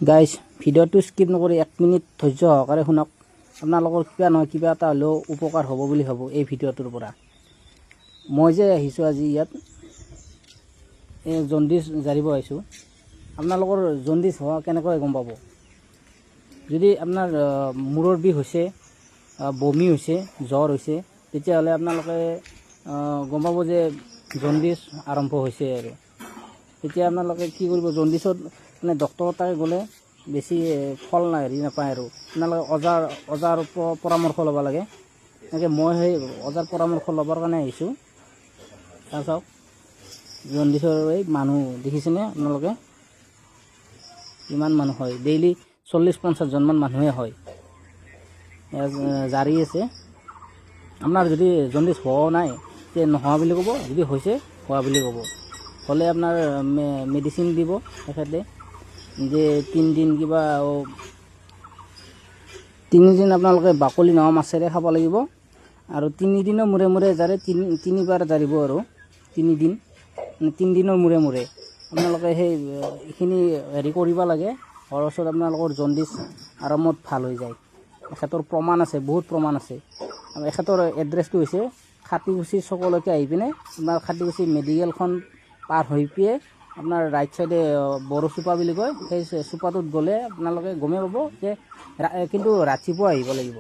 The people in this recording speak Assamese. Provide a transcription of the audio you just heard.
গাইজ ভিডিঅ'টো স্কিপ নকৰি 1 মিনিট ধৈৰ্য সহকাৰে শুনক। আপোনালোকৰ কিবা নহয় কিবা এটা হ'লেও উপকাৰ হ'ব বুলি ভাবোঁ এই ভিডিঅ'টোৰ পৰা। মই যে আহিছোঁ আজি ইয়াত এই জণ্ডিছ জাৰিব আহিছোঁ। আপোনালোকৰ জণ্ডিছ হোৱা কেনেকৈ গম পাব? যদি আপোনাৰ মূৰৰ বিষ হৈছে, বমি হৈছে, জ্বৰ হৈছে, তেতিয়াহ'লে আপোনালোকে গম পাব যে জণ্ডিছ আৰম্ভ হৈছে। আৰু তেতিয়া আপোনালোকে কি কৰিব, জণ্ডিছত মানে ডক্টৰৰ তাত গ'লে বেছি ফল হেৰি নাপায়। আৰু আপোনালোকে অজাৰ পৰামৰ্শ ল'ব লাগে। এনেকৈ মই সেই অজাৰ পৰামৰ্শ ল'বৰ কাৰণে আহিছোঁ। চাওক জণ্ডিছৰ এই মানুহ দেখিছেনে আপোনালোকে? ইমান মানুহ হয়, ডেইলি 40-50 জনমান মানুহে হয়, জাৰি আছে। আপোনাৰ যদি জণ্ডিছ হোৱা নাই তে নোহোৱা বুলি ক'ব, যদি হৈছে হোৱা বুলি ক'ব। হ'লে আপোনাৰ মেডিচিন দিব তেখেতে, যে 3 দিন কিবা 3 দিন আপোনালোকে বাকলি নোহোৱা মাছেৰে খাব লাগিব। আৰু 3 দিনৰ মূৰে মূৰে জাৰে, 3বাৰ জাৰিব। আৰু 3 দিনৰ মূৰে মূৰে আপোনালোকে সেইখিনি হেৰি কৰিব লাগে। হোৱাৰ পাছত আপোনালোকৰ জণ্ডিছ আৰামত ভাল হৈ যায়। এখেতৰ প্ৰমাণ আছে, বহুত প্ৰমাণ আছে। এখেতৰ এড্ৰেছটো হৈছে খাটিকুছি চকলৈকে আহি পিনে আপোনাৰ খাটিকুছি মেডিকেলখন পাৰ হৈ পিনে আপোনাৰ ৰাইট চাইডে বড়ো চুপা বুলি কয়, সেই চুপাটোত গ'লে আপোনালোকে গমেই পাব যে, কিন্তু ৰাতিপুৱা আহিব লাগিব।